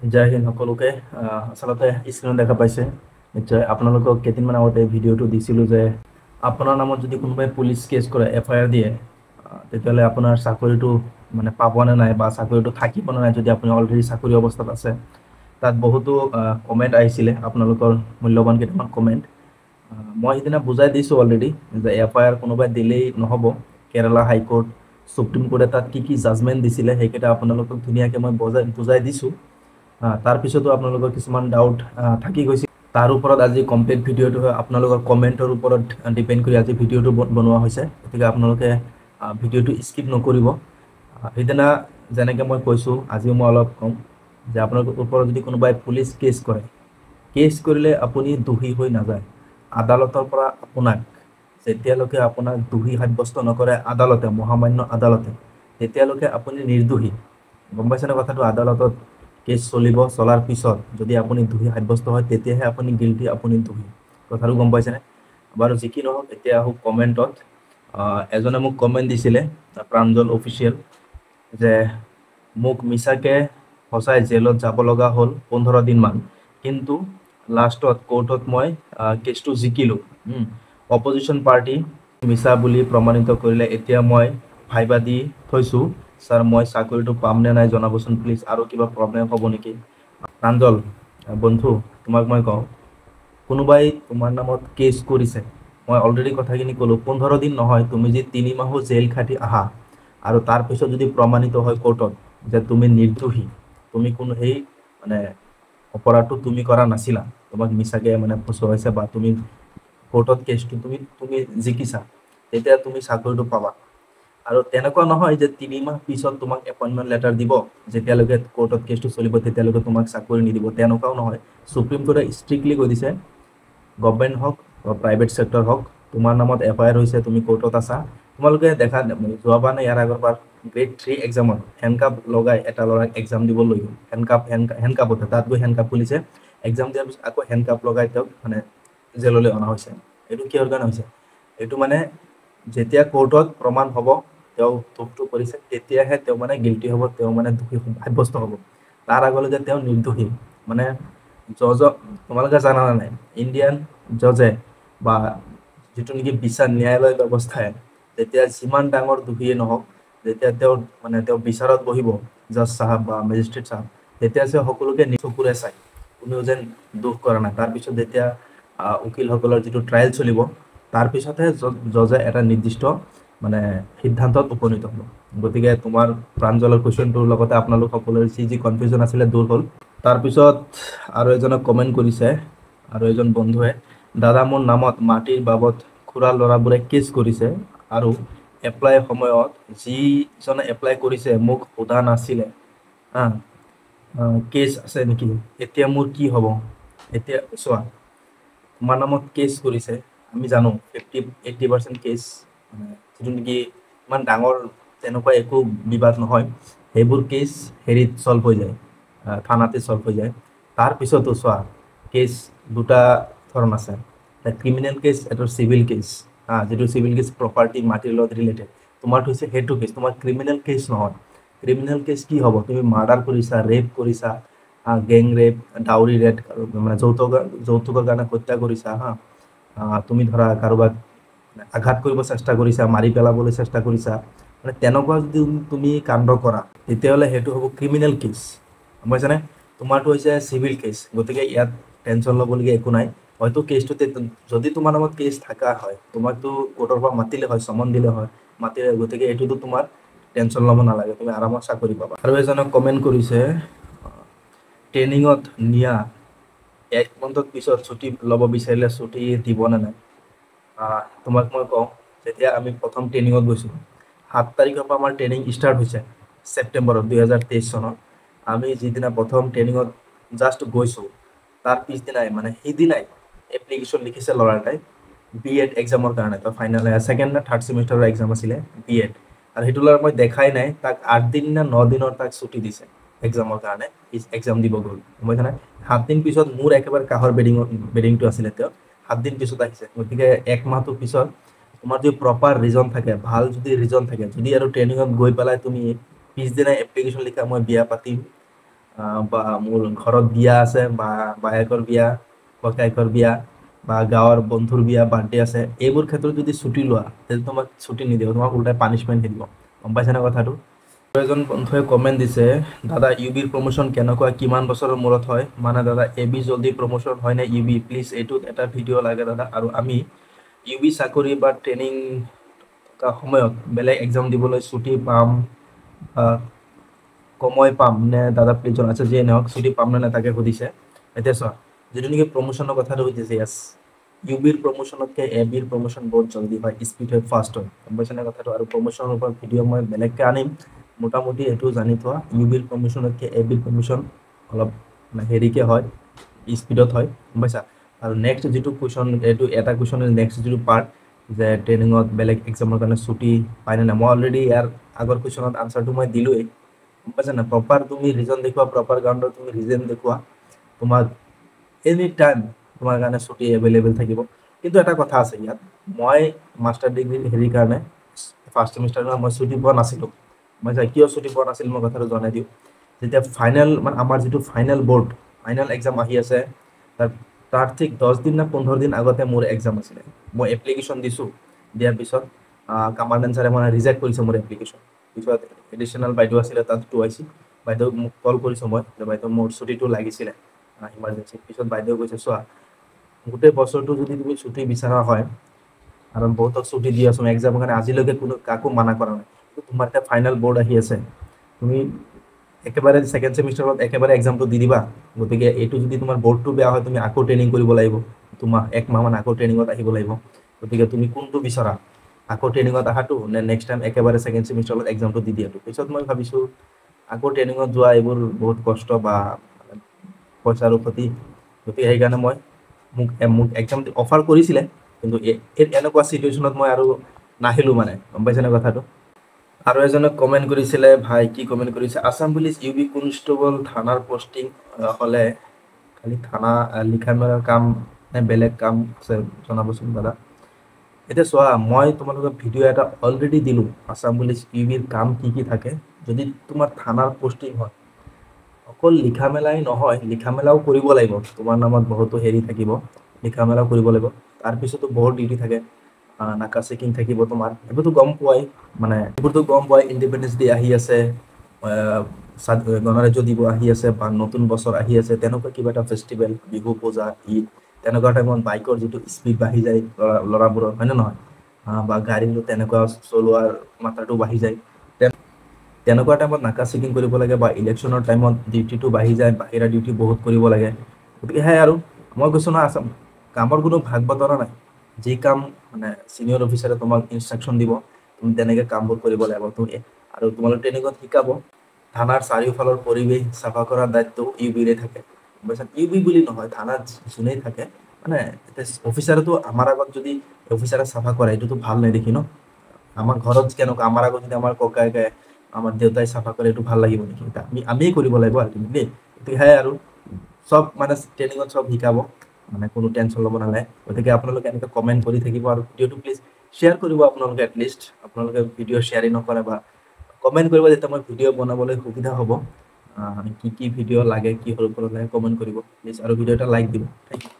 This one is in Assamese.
জয় হিন্দ সকলোকে। আচলতে স্ক্ৰীণত দেখা পাইছে নিশ্চয় আপোনালোকক কেইদিনমান আগতে ভিডিঅ'টো দিছিলোঁ যে আপোনাৰ নামত যদি কোনোবাই পুলিচ কেছ কৰে FIR দিয়ে তেতিয়াহ'লে আপোনাৰ চাকৰিটো মানে পাবনে নাই বা চাকৰিটো থাকিবনে নাই যদি আপুনি অলৰেডি চাকৰি অৱস্থাত আছে। তাত বহুতো কমেণ্ট আহিছিলে, আপোনালোকৰ মূল্যৱান কেইটামান কমেণ্ট মই সিদিনা বুজাই দিছোঁ অলৰেডি যে FIR কোনোবাই দিলেই নহ'ব। কেৰালা হাইকোৰ্ট, সুপ্ৰিম কোৰ্টে তাত কি কি জাজমেণ্ট দিছিলে সেইকেইটা আপোনালোকক ধুনীয়াকৈ মই বুজাই দিছোঁ। তাৰপিছতো আপোনালোকৰ কিছুমান ডাউট থাকি গৈছে। তাৰ ওপৰত আজি কমপ্লিট ভিডিঅ'টো আপোনালোকৰ কমেণ্টৰ ওপৰত ডিপেণ্ড কৰি আজি ভিডিঅ'টো বনোৱা হৈছে, গতিকে আপোনালোকে ভিডিঅ'টো স্কিপ নকৰিব। সেইদিনা যেনেকৈ মই কৈছোঁ আজিও মই অলপ কম যে আপোনালোকৰ ওপৰত যদি কোনোবাই পুলিচ কেছ কৰিলে আপুনি দোষী হৈ নাযায়। আদালতৰ পৰা আপোনাক যেতিয়ালৈকে আপোনাক দোষী সাব্যস্ত নকৰে আদালতে, মহামান্য আদালতে, তেতিয়ালৈকে আপুনি নিৰ্দোষী। গম পাইছেনে কথাটো? আদালতত কেছ চলাৰ পিছত যদি আপুনি দোষী সাব্যস্ত হয় তেতিয়াহে আপুনি গিল্টি, আপুনি দোষী। কথাটো গম পাইছেনে? বাৰু যি কি নহওক, এতিয়া আহোঁ কমেণ্টত। এজনে মোক কমেণ্ট দিছিলে, প্ৰাঞ্জল অফিচিয়েল, যে মোক মিছাকৈ সঁচাই জেলত যাব লগা হ'ল 15 দিনমান, কিন্তু লাষ্টত কোৰ্টত মই কেছটো জিকিলোঁ। অপজিশ্যন পাৰ্টি মিছা বুলি প্ৰমাণিত কৰিলে এতিয়া মই ভাইবা দি থৈছোঁ। ছাৰ মই চাকৰিটো পাম নে নাই জনাবচোন প্লিজ, আৰু কিবা প্ৰব্লেম হ'ব নেকি? প্ৰাঞ্জল বন্ধু, তোমাক মই কওঁ, কোনোবাই তোমাৰ নামত কেছ কৰিছে, মই অলৰেডি কথাখিনি ক'লোঁ, 15 দিন নহয়, তুমি যদি 3 মাহো জেল খাটি আহা আৰু তাৰপিছত যদি প্ৰমাণিত হয় কোৰ্টত যে তুমি নিৰ্দোষী, তুমি কোনো সেই মানে অপৰাধটো তুমি কৰা নাছিলা, তোমাক মিছাকৈ মানে ফচুৱাইছে বা তুমি কোৰ্টত কেছটো তুমি জিকিছা, তেতিয়া তুমি চাকৰিটো পাবা। আৰু তেনেকুৱা নহয় যে 3 মাহ পিছত তোমাক এপইণ্টমেণ্ট লেটাৰ দিব, যেতিয়ালৈকে কোৰ্টত কেছটো চলিব তেতিয়ালৈকে তোমাক চাকৰি নিদিব, তেনেকুৱাও নহয়। সুপ্ৰিম কোৰ্টে ষ্ট্ৰিক্টলি কৈ দিছে, গভৰ্ণমেণ্ট হওক বা প্ৰাইভেট চেক্টৰ হওক, তোমাৰ নামত FIR হৈছে, তুমি কোৰ্টত আছা, তোমালোকে দেখা যোৱাবাৰ নে ইয়াৰ আগৰবাৰ গ্ৰেড 3 এক্সামত হেণ্ডকাপ লগাই এটা ল'ৰাক এক্সাম দিব লৈ গ'ল, হেণ্ডকাপতে, তাত গৈ হেণ্ডকাপ খুলিছে, এক্সাম দিয়াৰ পিছত আকৌ হেণ্ডকাপ লগাই তেওঁক মানে জেললৈ অনা হৈছে। এইটো কিহৰ কাৰণে হৈছে? এইটো মানে যেতিয়া কোৰ্টত প্ৰমাণ হ'ব তেওঁ দোষটো কৰিছে, তেতিয়াহে তেওঁ মানে গিল্টি হ'ব, তেওঁ মানে দোষী সাব্যস্ত হ'ব। তাৰ আগলৈকে তেওঁ নিৰ্দোষী। মানে জজক তোমালোকে জানা নাই, ইণ্ডিয়ান জজে বা যিটো নেকি বিচাৰ ন্যায়ালয় ব্যৱস্থাই যেতিয়া যিমান ডাঙৰ দোষীয়ে নহওক, যেতিয়া তেওঁ বিচাৰত বহিব, জজ চাহাব বা মেজিষ্ট্ৰেট চাহাব, তেতিয়া যে সকলোকে চকুৰে চায়, কোনেও যেন দোষ কৰা নাই। তাৰপিছত যেতিয়া উকিলসকলৰ যিটো ট্ৰায়েল চলিব, তাৰপিছতহে জজে এটা নিৰ্দিষ্ট মানে সিদ্ধান্তত উপনীত হ'ব। গতিকে তোমাৰ প্ৰাঞ্জলৰ কুৱেশ্যনটোৰ লগতে আপোনালোক সকলোৰে যি কনফিউজন আছিলে দূৰ হ'ল। তাৰপিছত আৰু এজনে কমেণ্ট কৰিছে, আৰু এজন বন্ধুৱে, দাদা মোৰ নামত মাটিৰ বাবদ খুৰা ল'ৰাবোৰে কেছ কৰিছে আৰু এপ্লাই সময়ত যিজনে এপ্লাই কৰিছে মোক সোধা নাছিলে, কেছ আছে নেকি, এতিয়া মোৰ কি হ'ব? এতিয়া চোৱা, তোমাৰ নামত কেছ কৰিছে, আমি জানো 50-80% কেছ মানে যিটো নেকি ইমান ডাঙৰ তেনেকুৱা একো বিবাদ নহয়, সেইবোৰ কেছ হেৰিত চল্ভ হৈ যায়, থানাতে চল্ভ হৈ যায়। তাৰপিছতো চোৱা, কেছ দুটা ধৰণ আছে, এটা ক্ৰিমিনেল কেছ, এটা চিভিল কেছ। যিটো চিভিল কেছ প্ৰপাৰ্টি মাটিৰ লগত ৰিলেটেড, তোমাৰতো হৈছে সেইটো কেছ, তোমাৰ ক্ৰিমিনেল কেছ নহয়। ক্ৰিমিনেল কেছ কি হ'ব? তুমি মাৰ্ডাৰ কৰিছা, ৰেপ কৰিছা, গেং ৰেপ, ডাউৰি ৰেপ, মানে যৌতুকৰ কাৰণে হত্যা কৰিছা, তুমি ধৰা কাৰোবাক আঘাত কৰিব চেষ্টা কৰিছা, মাৰি পেলাবলৈ চেষ্টা কৰিছা, মানে তেনেকুৱা যদি তুমি কাণ্ড কৰা তেতিয়াহ'লে সেইটো হ'ব ক্ৰিমিনেল কেছ। গম পাইছানে? তোমাৰতো হৈছে চিভিল কেছ, গতিকে ইয়াত টেনশ্যন ল'বলগীয়া একো নাই। হয়তো কেছটোতে যদি তোমাৰ নামত কেছ থকা হয়, তোমাকতো কোৰ্টৰ পৰা মাতিলে হয়, সমন দিলে হয়, গতিকে এইটোতো তোমাৰ টেনশ্যন ল'ব নালাগে, তুমি আৰামত চাকৰি পাবা। আৰু এজনে কমেণ্ট কৰিছে, ট্ৰেইনিঙত নিয়া 1 মান্থৰ পিছত ছুটি ল'ব বিচাৰিলে ছুটি দিবনে নাই? তোমাক মই কওঁ, যেতিয়া আমি প্ৰথম ট্ৰেইনিঙত গৈছোঁ, 7 তাৰিখৰ পৰা আমাৰ ট্ৰেইনিং ষ্টাৰ্ট হৈছে ছেপ্টেম্বৰত 2023 চনত। আমি যিদিনা প্ৰথম ট্ৰেইনিঙত জাষ্ট গৈছোঁ, তাৰ পিছদিনাই মানে সেইদিনাই এপ্লিকেশ্যন লিখিছে ল'ৰা এটাই BEd এক্সামৰ কাৰণে, তো ফাইনেল ছেকেণ্ড নে থাৰ্ড ছেমিষ্টাৰৰ এক্সাম আছিলে BEd, আৰু সেইটো ল'ৰা মই দেখাই নাই, তাক 8 দিন নে 9 দিনৰ তাক ছুটি দিছে এক্সামৰ কাৰণে, এক্সাম দিব গ'ল। বুজিছানে? 7 দিন পিছত মোৰ একেবাৰে কাষৰ বেডিংটো আছিলে, তেওঁ 7 দিন পিছত আহিছে। গতিকে 1 মাহটোৰ পিছত তোমাৰ যদি প্ৰপাৰ ৰিজন থাকে, ভাল যদি ৰিজন থাকে, যদি আৰু ট্ৰেইনিঙত গৈ পেলাই তুমি পিছদিনাই এপ্লিকেশ্যন লিখা মই বিয়া পাতিম, বা মোৰ ঘৰত বিয়া আছে বা বায়েকৰ বিয়া, ককায়েকৰ বিয়া বা গাঁৱৰ বন্ধুৰ বিয়া, বাৰ্থডে আছে, এইবোৰ ক্ষেত্ৰত যদি ছুটি লোৱা তেতিয়া তোমাক ছুটি নিদিব, তোমাক উল্টাই পানিছমেণ্ট দিব। গম পাইছানে কথাটো? এজন বন্ধুৱে কমেণ্ট দিছে, দাদা ইউ বিৰ প্ৰমোশ্যন কেনেকুৱা, কিমান বছৰৰ মূৰত হয়? মানে দাদা এ বি জল্দি প্ৰমোশ্যন হয় নে ইউ বি? প্লিজ এইটোত এটা ভিডিঅ' লাগে দাদা। আৰু আমি ইউ বি চাকৰি বা ট্ৰেইনিং থকা সময়ত বেলেগ এক্সাম দিবলৈ ছুটি পাম সময় পাম নে দাদা প্লিজ জনাই। আচ্ছা যিয়ে নহওক, ছুটি পাম নে নাই তাকে সুধিছে। এতিয়া চোৱা, যিটো নেকি প্ৰমোশ্যনৰ কথাটো সুধিছে, য়েছ, ইউ বিৰ প্ৰমোশ্যনতকৈ এ বিৰ প্ৰমোশ্যন বহুত জল্দি হয়, স্পীড হয়, ফাষ্ট হয়। গম পাইছেনে কথাটো? আৰু প্ৰমোশ্যনৰ ওপৰত ভিডিঅ' মই বেলেগকৈ আনিম। মোটামুটি এইটো জানি থোৱা, ইউ বিৰ প্ৰমোশ্যনতকৈ এ বিৰ প্ৰমোশ্যন অলপ মানে হেৰিকৈ হয়, স্পীডত হয়। গম পাইছা? আৰু নেক্সট যিটো কুৱেশ্যন, এইটো এটা কুৱেশ্যনৰ নেক্সট যিটো পাৰ্ট, যে ট্ৰেইনিঙত বেলেগ এক্সামৰ কাৰণে ছুটি পায়নে নাই, মই অলৰেডি ইয়াৰ আগৰ কুৱেশ্যনত আনচাৰটো মই দিলোঁৱেই। গম পাইছা নাই? প্ৰপাৰ তুমি ৰিজন দেখুওৱা, প্ৰপাৰ গ্ৰাউণ্ডত তুমি ৰিজন দেখুওৱা, তোমাক এনি টাইম তোমাৰ কাৰণে ছুটি এভেইলেবল থাকিব। কিন্তু এটা কথা আছে ইয়াত, মই মাষ্টাৰ ডিগ্ৰী হেৰিৰ কাৰণে ফাৰ্ষ্ট ছেমিষ্টাৰৰ কাৰণে মই ছুটি পোৱা নাছিলোঁ। মই কিয় ছুটি পোৱা নাছিল মই কথাটো জনাই দিওঁ। যেতিয়া ফাইনেল মানে আমাৰ যিটো ফাইনেল বৰ্ড, ফাইনেল এক্সাম আহি আছে, তাৰ ঠিক 10 দিন নে 15 দিন আগতে মোৰ এক্সাম আছিলে। মই এপ্লিকেশ্যন দিছোঁ, দিয়াৰ পিছত কামাৰ্ডেন ছাৰে মানে ৰিজেক্ট কৰিছে মোৰ এপ্লিকেশ্যন। পিছত এডিশ্যনেল বাইদেউ আছিলে, তাত আহিছিল, বাইদেউক মোক কল কৰিছোঁ মই, যে বাইদেউ মোৰ ছুটিটো লাগিছিলে ইমাৰ্জেঞ্চি। পিছত বাইদেউ কৈছে, চোৱা গোটেই বছৰটো যদি তুমি ছুটি বিচৰা হয়, কাৰণ বহুতক ছুটি দি আছোঁ এক্সামৰ কাৰণে, আজিলৈকে কোনো কাকো মানা কৰা নাই, তোমাৰ এতিয়া ফাইনেল বৰ্ড আহি আছে, তুমি একেবাৰে ছেকেণ্ড ছেমিষ্টাৰত একেবাৰে এক্সামটো দি দিবা। গতিকে এইটো যদি তোমাৰ বৰ্ডটো বেয়া হয়, তুমি আকৌ ট্ৰেইনিং কৰিব লাগিব, তোমাৰ একমাহমান আকৌ ট্ৰেইনিঙত আহিব লাগিব। গতিকে তুমি কোনটো বিচৰা, আকৌ ট্ৰেইনিঙত অহাটো নে নেক্সট টাইম একেবাৰে ছেকেণ্ড ছেমিষ্টাৰত এক্সামটো দি দিয়াটো? পিছত মই ভাবিছোঁ আকৌ ট্ৰেইনিঙত যোৱা এইবোৰ বহুত কষ্ট বা পইচাৰো ক্ষতি। গতিকে সেইকাৰণে মোক এক্সাম অফাৰ কৰিছিলে, কিন্তু এনেকুৱা চিটুৱেশ্যনত মই আৰু নাহিলোঁ মানে। গম পাইছেনে কথাটো? আৰু এজনে কমেণ্ট কৰিছিলে, ভাই কি কমেণ্ট কৰিছে, Assam police U B constable থানাৰ পষ্টিং হ'লে খালি থানা লিখা মেলাৰ কাম নে বেলেগ কাম আছে জনাবচোন দাদা। এতিয়া চোৱা, মই তোমালোকক ভিডিঅ' এটা অলৰেডি দিলোঁ, আছাম পুলিচ ইউ বিৰ কাম কি কি থাকে। যদি তোমাৰ থানাৰ পষ্টিং হয়, অকল লিখা মেলাই নহয়, লিখা মেলাও কৰিব লাগিব, তোমাৰ নামত বহুতো হেৰি থাকিব, লিখা মেলাও কৰিব লাগিব। তাৰপিছতো বহুত ডিউটি থাকে, নাকা চেকিং থাকিব তোমাৰ, এইবোৰতো গম পোৱাই। মানে এইবোৰতো গম পোৱাই, ইণ্ডিপেণ্ডেন্স ডে আহি আছে, গণৰাজ্য দিৱস আহি আছে, বা নতুন বছৰ আহি আছে, তেনেকুৱা কিবা এটা ফেষ্টিভেল, বিহু পূজা, ঈদ, তেনেকুৱা টাইমত বাইকৰ যিটো স্পীড বাঢ়ি যায় ল'ৰাবোৰৰ, হয়নে নহয়? বা গাড়ীটো তেনেকুৱা চলোৱাৰ মাত্ৰাটো বাঢ়ি যায়, তেনেকুৱা টাইমত নাকা চেকিং কৰিব লাগে, বা ইলেকশ্যনৰ টাইমত ডিউটিটো বাঢ়ি যায়, বাহিৰা ডিউটি বহুত কৰিব লাগে। গতিকে সেয়াই আৰু, মই কৈছোঁ নহয়, আছাম কামৰ কোনো ভাগ বতৰা নাই। যি কাম মানে ছিনিয়ৰ অফিচাৰে তোমাক ইনষ্ট্ৰাকশ্যন দিব, তুমি তেনেকৈ কামবোৰ কৰিব লাগিব। তুমি আৰু তোমালোক ট্ৰেইনিঙত শিকাব, থানাৰ চাৰিওফালৰ পৰিৱেশ চাফা কৰাৰ দায়িত্ব ইউ বিৰে থাকে। গম পাইছা? ইউ বি বুলি নহয়, থানাত যোনেই থাকে, মানে অফিচাৰেতো আমাৰ আগত যদি অফিচাৰে চাফা কৰে, এইটোতো ভাল নেদেখি ন। আমাৰ ঘৰত কেনেকুৱা, আমাৰ আগত যদি আমাৰ ককায়েকে, আমাৰ দেউতাই চাফা কৰে, এইটো ভাল লাগিব নেকি? আমিয়ে কৰিব লাগিব আল্টিমেটলি। গতিকে সেয়াই আৰু, চব মানে ট্ৰেইনিঙত চব শিকাব, মানে কোনো টেনশ্যন ল'ব নালাগে। গতিকে আপোনালোকে এনেকৈ কমেণ্ট কৰি থাকিব, আৰু ভিডিঅ'টো প্লিজ শ্বেয়াৰ কৰিব আপোনালোকে। এটলিষ্ট আপোনালোকে ভিডিঅ' শ্বেয়াৰেই নকৰে বা কমেণ্ট কৰিব, যেতিয়া মই ভিডিঅ' বনাবলৈ সুবিধা হ'ব। কি কি ভিডিঅ' লাগে, কি সৰু লাগে কমেণ্ট কৰিব প্লিজ, আৰু ভিডিঅ' এটা লাইক দিব। Thank U.